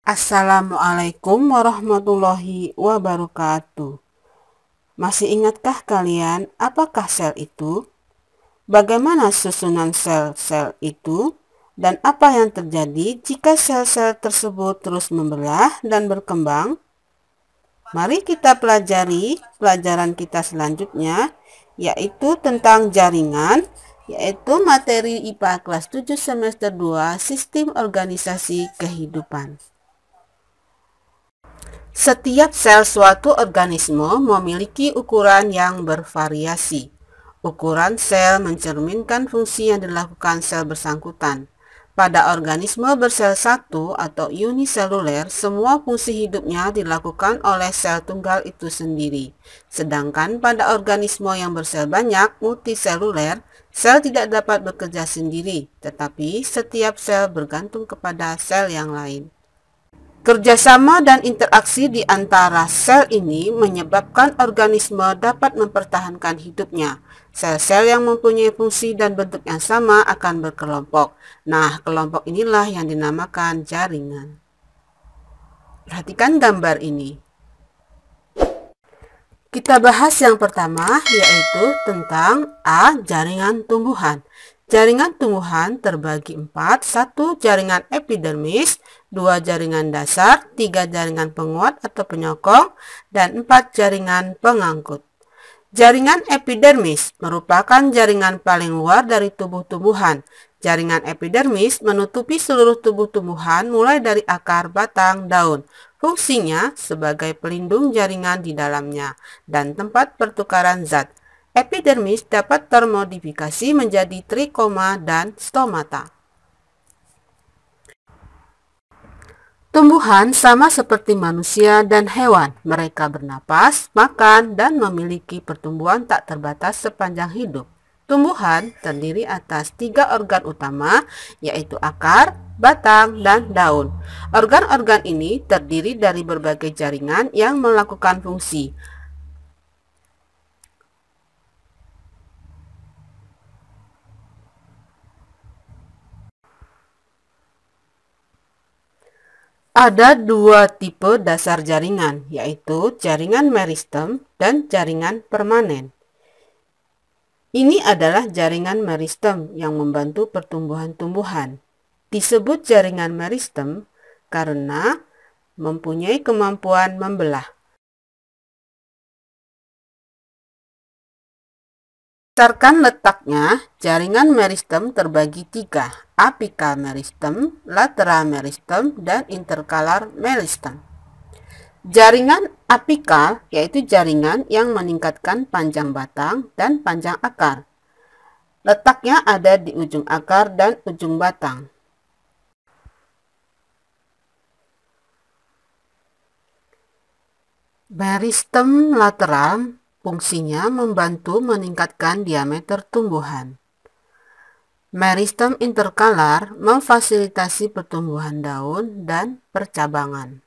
Assalamualaikum warahmatullahi wabarakatuh. Masih ingatkah kalian apakah sel itu? Bagaimana susunan sel-sel itu? Dan apa yang terjadi jika sel-sel tersebut terus membelah dan berkembang? Mari kita pelajari pelajaran kita selanjutnya, yaitu tentang jaringan, yaitu materi IPA kelas 7 semester 2 Sistem Organisasi Kehidupan. Setiap sel suatu organisme memiliki ukuran yang bervariasi. Ukuran sel mencerminkan fungsi yang dilakukan sel bersangkutan. Pada organisme bersel satu atau uniseluler, semua fungsi hidupnya dilakukan oleh sel tunggal itu sendiri. Sedangkan pada organisme yang bersel banyak, multiseluler, sel tidak dapat bekerja sendiri, tetapi setiap sel bergantung kepada sel yang lain. Kerjasama dan interaksi di antara sel ini menyebabkan organisme dapat mempertahankan hidupnya. Sel-sel yang mempunyai fungsi dan bentuk yang sama akan berkelompok. Nah, kelompok inilah yang dinamakan jaringan. Perhatikan gambar ini. Kita bahas yang pertama, yaitu tentang jaringan tumbuhan. Jaringan tumbuhan terbagi 4, 1 jaringan epidermis, 2 jaringan dasar, 3 jaringan penguat atau penyokong, dan 4 jaringan pengangkut. Jaringan epidermis merupakan jaringan paling luar dari tubuh tumbuhan. Jaringan epidermis menutupi seluruh tubuh tumbuhan mulai dari akar, batang, daun. Fungsinya sebagai pelindung jaringan di dalamnya dan tempat pertukaran zat. Epidermis dapat termodifikasi menjadi trikoma dan stomata. Tumbuhan sama seperti manusia dan hewan. Mereka bernapas, makan, dan memiliki pertumbuhan tak terbatas sepanjang hidup. Tumbuhan terdiri atas 3 organ utama, yaitu akar, batang, dan daun. Organ-organ ini terdiri dari berbagai jaringan yang melakukan fungsi. Ada 2 tipe dasar jaringan, yaitu jaringan meristem dan jaringan permanen. Ini adalah jaringan meristem yang membantu pertumbuhan tumbuhan. Disebut jaringan meristem karena mempunyai kemampuan membelah. Berdasarkan letaknya, jaringan meristem terbagi 3, apikal meristem, lateral meristem, dan interkalar meristem. Jaringan apikal yaitu jaringan yang meningkatkan panjang batang dan panjang akar. Letaknya ada di ujung akar dan ujung batang. Meristem lateral fungsinya membantu meningkatkan diameter tumbuhan. Meristem interkalar memfasilitasi pertumbuhan daun dan percabangan.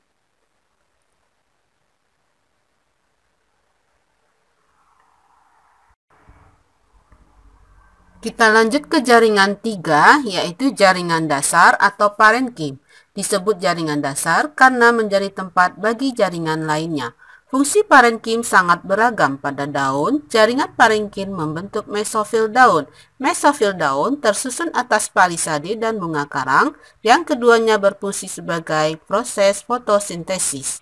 Kita lanjut ke jaringan 3, yaitu jaringan dasar atau parenkim. Disebut jaringan dasar karena menjadi tempat bagi jaringan lainnya. Fungsi parenkim sangat beragam. Pada daun, jaringan parenkim membentuk mesofil daun. Mesofil daun tersusun atas palisade dan bunga karang, yang keduanya berfungsi sebagai proses fotosintesis.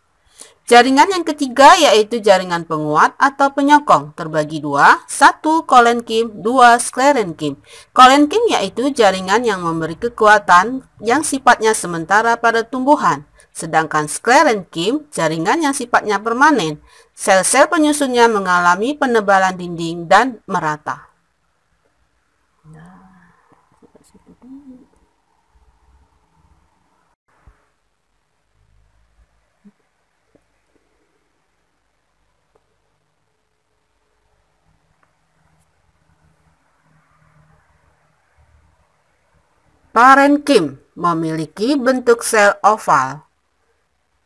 Jaringan yang ketiga yaitu jaringan penguat atau penyokong, terbagi 2, 1 kolenkim, 2 sklerenkim. Kolenkim yaitu jaringan yang memberi kekuatan yang sifatnya sementara pada tumbuhan. Sedangkan sklerenkim, jaringan yang sifatnya permanen. Sel-sel penyusunnya mengalami penebalan dinding dan merata. Parenkim memiliki bentuk sel oval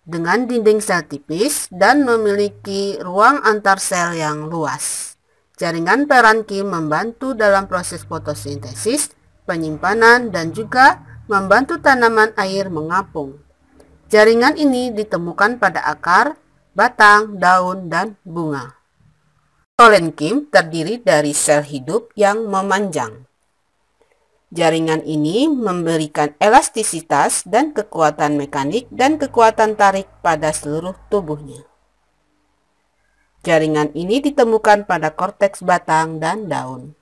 dengan dinding sel tipis dan memiliki ruang antar sel yang luas. Jaringan parenkim membantu dalam proses fotosintesis, penyimpanan, dan juga membantu tanaman air mengapung. Jaringan ini ditemukan pada akar, batang, daun, dan bunga. Parenkim terdiri dari sel hidup yang memanjang. Jaringan ini memberikan elastisitas dan kekuatan mekanik dan kekuatan tarik pada seluruh tubuhnya. Jaringan ini ditemukan pada korteks batang dan daun.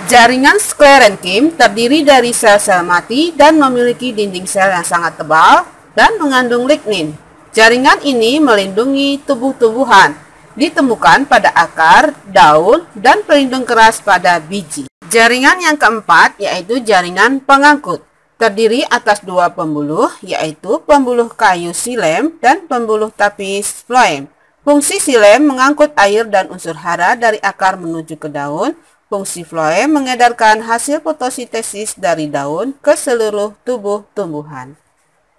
Jaringan sklerenkim terdiri dari sel-sel mati dan memiliki dinding sel yang sangat tebal dan mengandung lignin. Jaringan ini melindungi tubuh-tumbuhan, ditemukan pada akar, daun, dan pelindung keras pada biji. Jaringan yang keempat yaitu jaringan pengangkut. Terdiri atas dua pembuluh, yaitu pembuluh kayu silem dan pembuluh tapis floem. Fungsi silem mengangkut air dan unsur hara dari akar menuju ke daun. Fungsi floem mengedarkan hasil fotosintesis dari daun ke seluruh tubuh tumbuhan.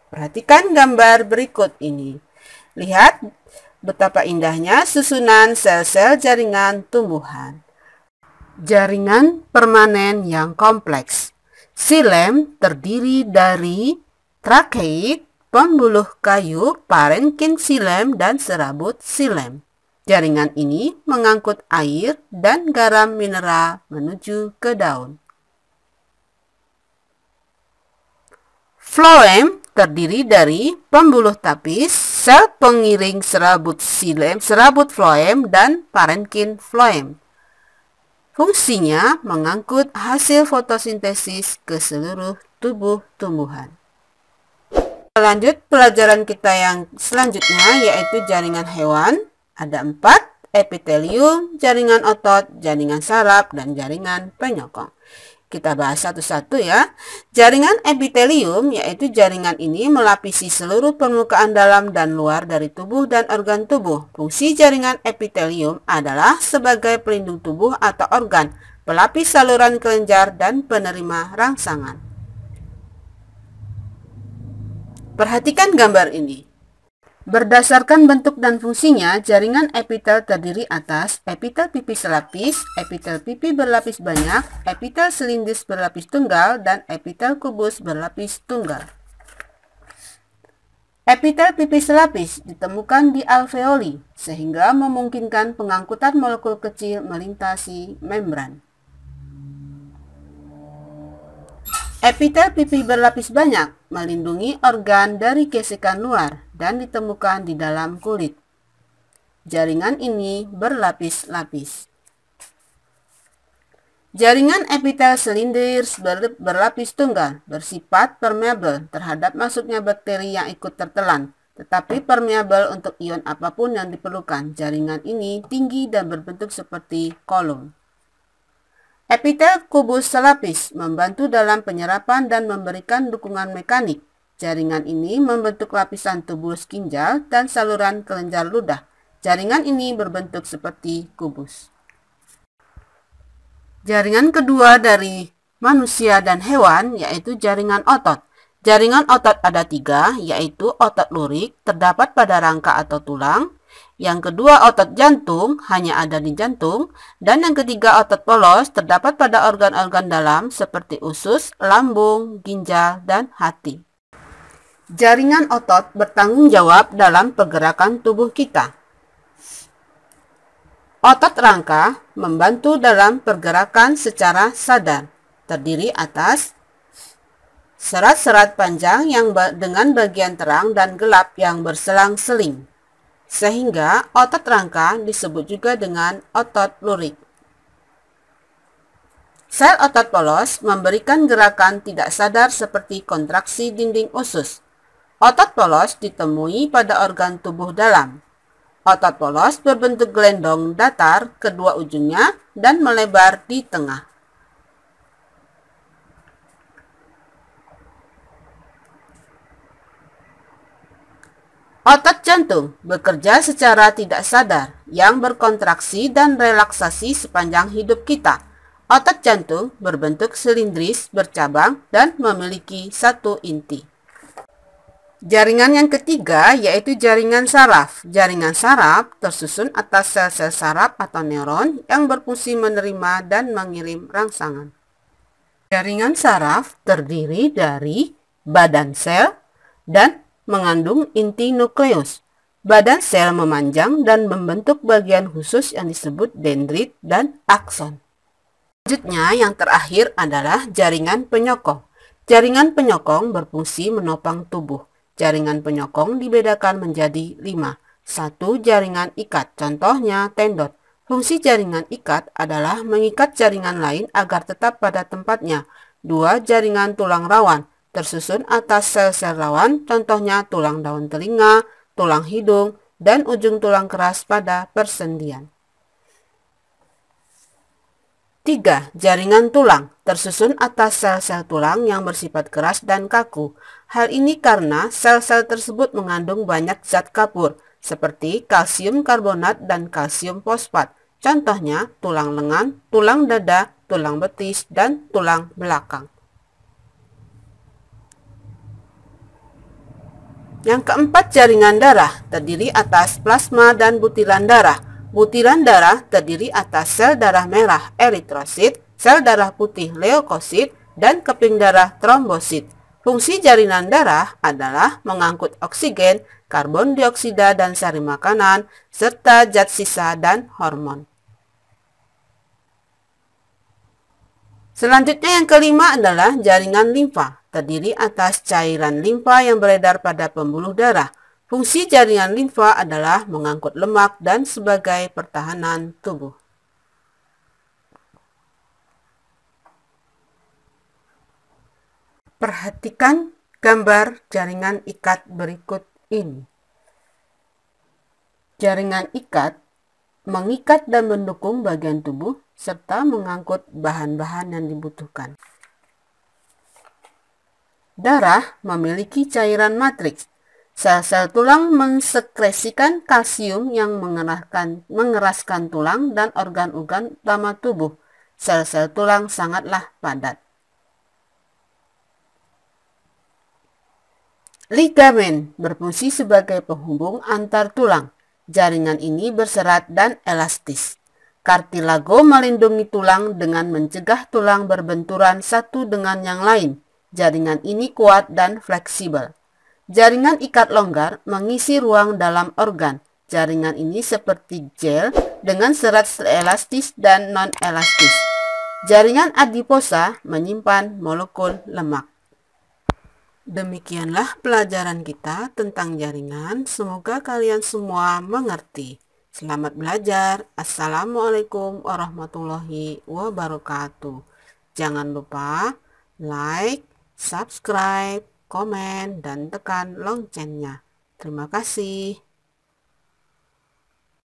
Perhatikan gambar berikut ini. Lihat betapa indahnya susunan sel-sel jaringan tumbuhan. Jaringan permanen yang kompleks. Silem terdiri dari trakeid, pembuluh kayu, parenkim silem, dan serabut silem. Jaringan ini mengangkut air dan garam mineral menuju ke daun. Floem terdiri dari pembuluh tapis, sel pengiring serabut silem, serabut floem, dan parenkim floem. Fungsinya mengangkut hasil fotosintesis ke seluruh tubuh tumbuhan. Lanjut pelajaran kita yang selanjutnya yaitu jaringan hewan. Ada 4, epitelium, jaringan otot, jaringan saraf, dan jaringan penyokong. Kita bahas satu-satu ya. Jaringan epitelium yaitu jaringan ini melapisi seluruh permukaan dalam dan luar dari tubuh dan organ tubuh. Fungsi jaringan epitelium adalah sebagai pelindung tubuh atau organ, pelapis saluran kelenjar, dan penerima rangsangan. Perhatikan gambar ini. Berdasarkan bentuk dan fungsinya, jaringan epitel terdiri atas epitel pipi selapis, epitel pipi berlapis banyak, epitel silindris berlapis tunggal, dan epitel kubus berlapis tunggal. Epitel pipi selapis ditemukan di alveoli, sehingga memungkinkan pengangkutan molekul kecil melintasi membran. Epitel pipi berlapis banyak melindungi organ dari gesekan luar dan ditemukan di dalam kulit. Jaringan ini berlapis-lapis. Jaringan epitel silindris berlapis tunggal bersifat permeabel terhadap masuknya bakteri yang ikut tertelan, tetapi permeabel untuk ion apapun yang diperlukan. Jaringan ini tinggi dan berbentuk seperti kolom. Epitel kubus selapis membantu dalam penyerapan dan memberikan dukungan mekanik. Jaringan ini membentuk lapisan tubulus ginjal dan saluran kelenjar ludah. Jaringan ini berbentuk seperti kubus. Jaringan kedua dari manusia dan hewan yaitu jaringan otot. Jaringan otot ada 3, yaitu otot lurik terdapat pada rangka atau tulang. Yang kedua otot jantung hanya ada di jantung. Dan yang ketiga otot polos terdapat pada organ-organ dalam seperti usus, lambung, ginjal, dan hati. Jaringan otot bertanggung jawab dalam pergerakan tubuh kita. Otot rangka membantu dalam pergerakan secara sadar. Terdiri atas serat-serat panjang yang dengan bagian terang dan gelap yang berselang-seling. Sehingga otot rangka disebut juga dengan otot lurik. Sel otot polos memberikan gerakan tidak sadar seperti kontraksi dinding usus. Otot polos ditemui pada organ tubuh dalam. Otot polos berbentuk gelendong datar kedua ujungnya dan melebar di tengah. Otot jantung bekerja secara tidak sadar yang berkontraksi dan relaksasi sepanjang hidup kita. Otot jantung berbentuk silindris, bercabang, dan memiliki satu inti. Jaringan yang ketiga yaitu jaringan saraf. Jaringan saraf tersusun atas sel-sel saraf atau neuron yang berfungsi menerima dan mengirim rangsangan. Jaringan saraf terdiri dari badan sel dan mengandung inti nukleus. Badan sel memanjang dan membentuk bagian khusus yang disebut dendrit dan akson. Selanjutnya yang terakhir adalah jaringan penyokong. Jaringan penyokong berfungsi menopang tubuh. Jaringan penyokong dibedakan menjadi 5. 1. Jaringan ikat, contohnya tendon. Fungsi jaringan ikat adalah mengikat jaringan lain agar tetap pada tempatnya. 2. Jaringan tulang rawan, tersusun atas sel-sel rawan, contohnya tulang daun telinga, tulang hidung, dan ujung tulang keras pada persendian. 3. Jaringan tulang, tersusun atas sel-sel tulang yang bersifat keras dan kaku. Hal ini karena sel-sel tersebut mengandung banyak zat kapur, seperti kalsium karbonat dan kalsium fosfat. Contohnya tulang lengan, tulang dada, tulang betis, dan tulang belakang. Yang keempat, jaringan darah, terdiri atas plasma dan butiran darah. Butiran darah terdiri atas sel darah merah eritrosit, sel darah putih leukosit, dan keping darah trombosit. Fungsi jaringan darah adalah mengangkut oksigen, karbon dioksida dan sari makanan, serta zat sisa dan hormon. Selanjutnya yang kelima adalah jaringan limfa, terdiri atas cairan limfa yang beredar pada pembuluh darah. Fungsi jaringan limfa adalah mengangkut lemak dan sebagai pertahanan tubuh. Perhatikan gambar jaringan ikat berikut ini. Jaringan ikat mengikat dan mendukung bagian tubuh serta mengangkut bahan-bahan yang dibutuhkan. Darah memiliki cairan matriks. Sel-sel tulang mensekresikan kalsium yang mengeraskan tulang dan organ-organ utama tubuh. Sel-sel tulang sangatlah padat. Ligamen berfungsi sebagai penghubung antar tulang. Jaringan ini berserat dan elastis. Kartilago melindungi tulang dengan mencegah tulang berbenturan satu dengan yang lain. Jaringan ini kuat dan fleksibel. Jaringan ikat longgar mengisi ruang dalam organ. Jaringan ini seperti gel dengan serat elastis dan non-elastis. Jaringan adiposa menyimpan molekul lemak. Demikianlah pelajaran kita tentang jaringan. Semoga kalian semua mengerti. Selamat belajar. Assalamualaikum warahmatullahi wabarakatuh. Jangan lupa like, subscribe, komen, dan tekan loncengnya. Terima kasih.